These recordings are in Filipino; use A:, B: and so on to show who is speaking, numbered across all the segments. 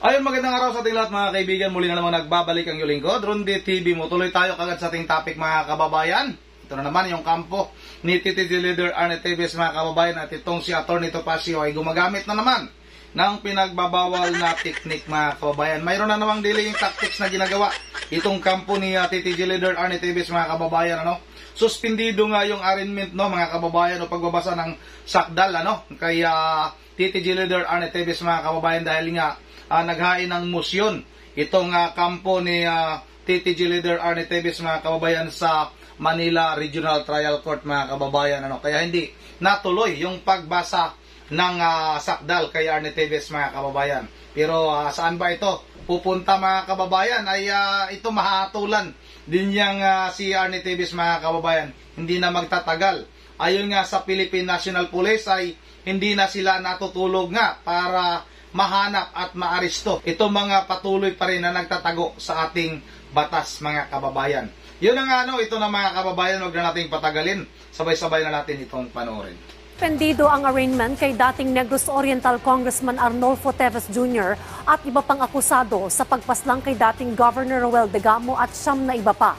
A: Ayun, magandang araw sa ating lahat mga kaibigan. Muli na naman nagbabalik ang iyong lingkod, Ronde TV mo. Tuloy tayo kagad sa ating topic mga kababayan. Ito na naman yung kampo ni TTG Leader Arnie Teves mga kababayan. At itong si Atty. Topacio ay gumagamit na naman ng pinagbabawal na teknik mga kababayan. Mayroon na namang delaying tactics na ginagawa itong kampo ni TTG Leader Arnie Teves mga kababayan. Suspendido nga yung arraignment mga kababayan o pagbabasa ng sakdal kay TTG Leader Arnie Teves mga kababayan dahil nga naghain ng motion itong kampo ni TTG Leader Arnie Teves mga kababayan sa Manila Regional Trial Court mga kababayan. Kaya hindi natuloy yung pagbasa ng sakdal kay Arnie Teves mga kababayan. Pero saan ba ito pupunta mga kababayan? Ay ito mahatulan din yang si Arnie Teves mga kababayan. Hindi na magtatagal. Ayon nga sa Philippine National Police ay hindi na sila natutulog nga para mahanap at maaresto ito mga patuloy pa rin na nagtatago sa ating batas mga kababayan. Yun ang ito na mga kababayan, huwag na nating patagalin. Sabay-sabay na natin itong panoorin.
B: Suspendido ang arraignment kay dating Negros Oriental Congressman Arnolfo Teves Jr. at iba pang akusado sa pagpaslang kay dating Governor Roel Degamo at siyam na iba pa.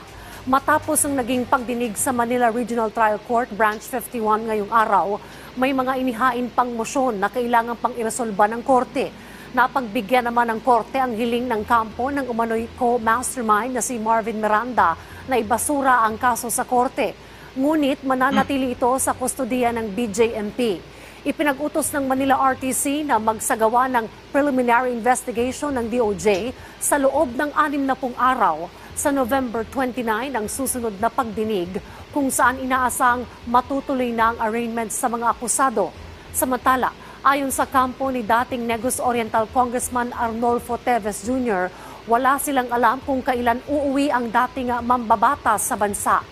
B: Matapos ang naging pagdinig sa Manila Regional Trial Court Branch 51 ngayong araw, may mga inihain pang mosyon na kailangan pang iresolba ng korte. Napagbigyan naman ng korte ang hiling ng kampo ng umano'y co-mastermind na si Marvin Miranda na ibasura ang kaso sa korte. Ngunit mananatili ito sa kustodiya ng BJMP. Ipinag-utos ng Manila RTC na magsagawa ng preliminary investigation ng DOJ sa loob ng 60 araw. Sa November 29 ang susunod na pagdinig kung saan inaasang matutuloy na ang arraignment sa mga akusado. Samantala, ayon sa kampo ni dating Negros Oriental Congressman Arnolfo Teves Jr., wala silang alam kung kailan uuwi ang dating mambabatas sa bansa.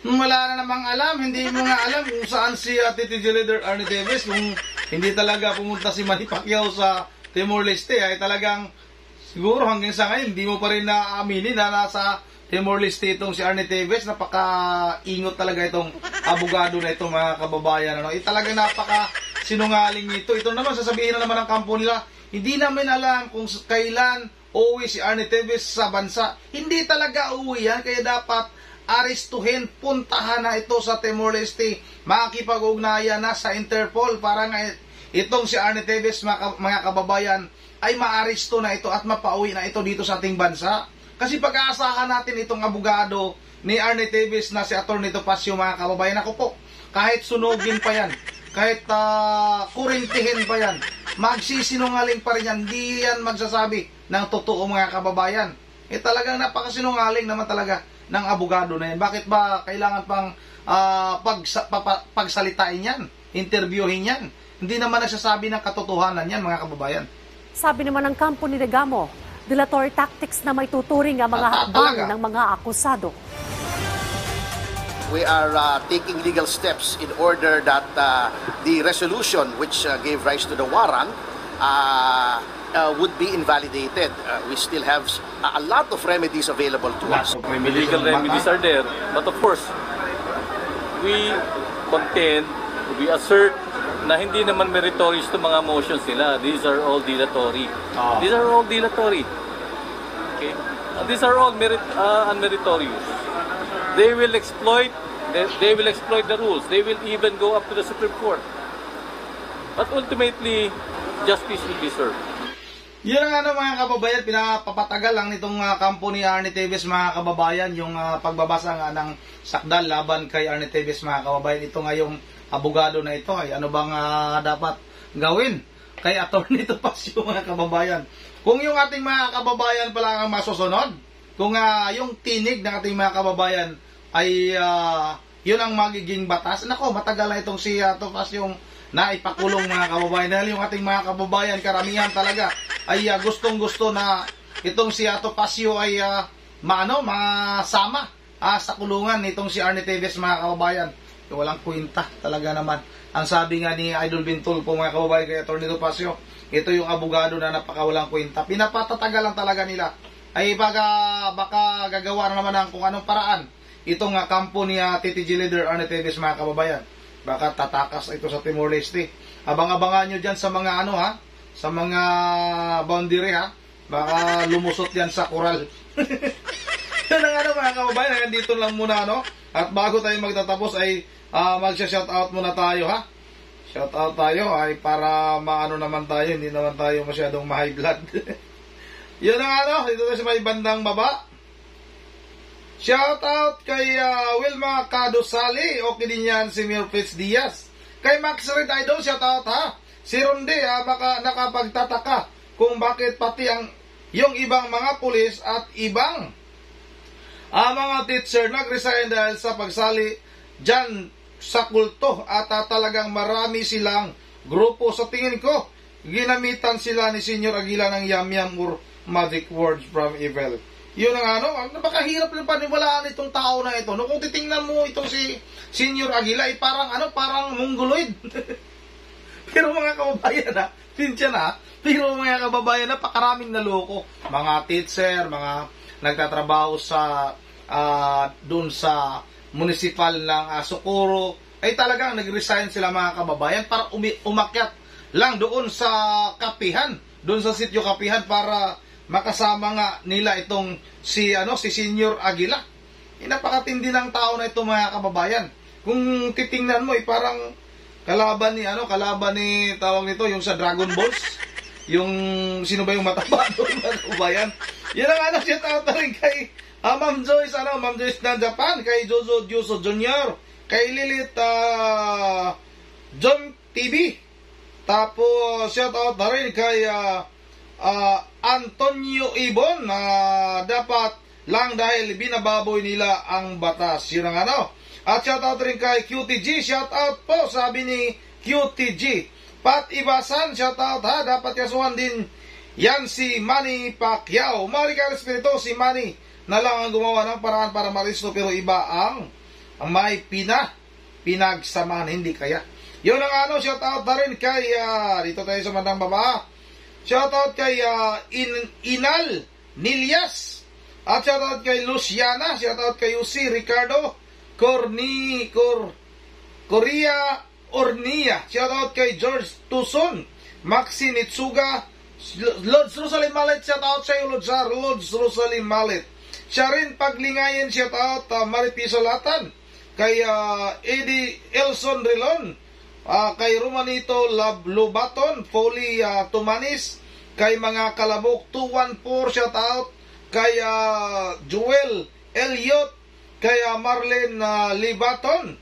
A: Wala na namang alam, hindi mo nga alam kung saan si TTG Leader Arnie Teves. Kung hindi talaga pumunta si Manny Pacquiao sa Timor-Leste ay talagang siguro hanggang sa ngayon, hindi mo pa rin naaminin na nasa Timor-Leste itong si Arnie Teves. Napaka-ingot talaga itong abogado na itong mga kababayan. Talagang napaka-sinungaling ito. Ito naman, sasabihin na naman ng kampo nila, hindi namin alam kung kailan uuwi si Arnie Teves sa bansa. Hindi talaga uuwi yan, kaya dapat arestuhin, puntahan na ito sa Timor-Leste. Makikipag-ugnayan na sa Interpol para nga itong si Arnie Teves mga kababayan ay maaresto na ito at mapauwi na ito dito sa ating bansa. Kasi pag-aasahan natin itong abogado ni Arnie Teves na si Atty. Topacio mga kababayan, ako po, kahit sunugin pa yan, kahit kurintihin pa yan, magsisinungaling pa rin yan, hindi yan magsasabi ng totoo mga kababayan. Talagang napakasinungaling naman talaga ng abogado na yan. Bakit ba kailangan pang pagsalitain yan, interviewin yan? Hindi naman nagsasabi ng katotohanan yan mga kababayan.
B: Sabi naman ng kampo ni Degamo, dilatory tactics na may tuturing ang mga hakbang ng mga akusado.
C: We are taking legal steps in order that the resolution which gave rise to the warrant would be invalidated. We still have a lot of remedies available to us.
D: Legal remedies are there, but of course, we contend, we assert na hindi naman meritorious to mga motions nila. These are all dilatory. These are all dilatory. Okay? These are all unmeritorious. They will exploit the rules. They will even go up to the Supreme Court. But ultimately, justice will be served.
A: Yun ang mga kababayan, pinapapatagal lang nitong kampo ni Arnie Teves mga kababayan, yung pagbabasa nga ng sakdal laban kay Arnie Teves mga kababayan. Ito nga yung abogado na ito ay ano bang dapat gawin kay Atty. Topacio mga kababayan. Kung yung ating mga kababayan pala ang masusunod, kung yung tinig ng ating mga kababayan ay yun ang magiging batas, nako matagal na itong si Topacio yung naipakulong mga kababayan. Dahil yung ating mga kababayan, karamihan talaga ay gustong-gusto na itong si Topacio ay masama sa kulungan nitong si Arnie Teves mga kababayan. Walang kwenta talaga naman. Ang sabi nga ni Idol Bintol po mga kababayan kay Atty. Topacio, ito yung abogado na napakawalang kwenta. Pinapatatagal lang talaga nila. Ay baka gagawa na naman ng kung anong paraan itong kampo ni TTG Leader Arnie Teves mga kababayan. Baka tatakas ito sa Timor-Leste. Abang-abangan nyo dyan sa mga sa mga boundary ha. Baka lumusot yan sa koral. Yan ang ano mga kababayan, dito lang muna no. At bago tayo magtatapos ay magsha-shoutout muna tayo ha. Shoutout tayo ay para maano naman tayo, hindi naman tayo masyadong ma-high blood. Yun ang ano, dito tayo sa may bandang baba. Shoutout kay Wilma Cadosali, okay din yan si Mayor Fitz Diaz. Kay Max Red Idol, shoutout ha. Si Ronde nakapagtataka kung bakit pati yung ibang mga pulis at ibang mga teacher nag-resign dahil sa pagsali dyan sa kulto at talagang marami silang grupo. Sa tingin ko, ginamitan sila ni Senior Aguila ng yam-yam or magic words from evil. Yun ang ano, napakahirap ng paniwalaan itong tao na ito. No, kung titingnan mo itong si Senior Aguila, parang mongoloid. Pero mga kababayan ha, pinsya na, pero mga kababayan, napakaraming naloko. Mga teacher, mga nagtatrabaho sa doon sa municipal ng Socorro, ay talagang nag-resign sila mga kababayan para umakyat lang doon sa kapihan, doon sa sitio kapihan para makasama nga nila itong si Senior Aguila. Napakatindi ng tao na ito mga kababayan. Kung titingnan mo, parang kalaban ni tawag nito, yung sa Dragon Balls. Yung, sino ba yung mataba doon, mga kababayan? Yan ang siya tawag rin kay Ma'am Joyce, Ma'am Joyce na Japan, kay Jojo Diuso Jr., kay Lilith John TV. Tapos, shout out na rin kay Antonio Ibon, dapat lang dahil binababoy nila ang batas. Yun ang ano. At shoutout rin kay QTG, shoutout po, sabi ni QTG. Pat Ibasan, shoutout ha, dapat kasuhan din yan si Manny Pacquiao. Marika Espiritu, si Manny na lang ang gumawa ng paraan para maristo, pero iba ang may pinagsamahan, hindi kaya. Yun ang ano, shoutout na rin kay, dito tayo sa bandang baba. Shoutout kay Inal Nilias. At shoutout kay Luciana, shoutout kay Uzi Ricardo Korea Ornia. Shoutout kay George Tuson, Maxi Nitsuga, Lods Rosalie Malit, shoutout sa iyo Lods Rosalie Malit. Siya rin Paglingayin, shoutout Maripiso Latan, kay Eddie Elson Rilon, kay Romanito Lubaton, Foley Tumanis, kay mga Kalabok 214, shoutout kay Joel Elliot, kay Marlene Libaton,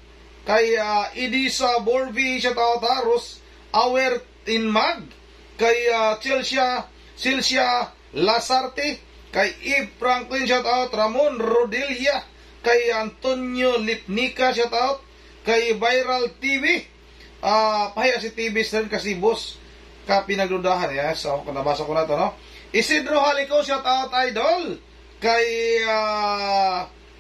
A: kay Idisa Borvi, shoutout Rose Awer Inmag, kay Chelsea Lasarte, kay Eve Franklin, shoutout Ramon Rodelia, kay Antonio Lipnica, shoutout kay Viral TV, pahiya si TV rin kasi boss ka pinagdudahan. So nabasa ko na to, no? Isidro Halico, shoutout idol, kay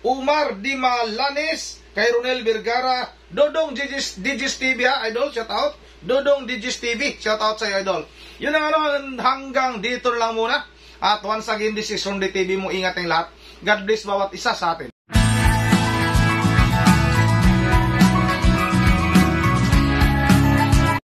A: Umar Dimalanes, kay Ronel Vergara, Dodong Digis TV idol, shoutout Dodong Digis TV, shoutout sa idol. Yun ang ano, hanggang dito lang muna. At once again, this is Ronde TV mo, ingat ang lahat. God bless bawat isa sa atin.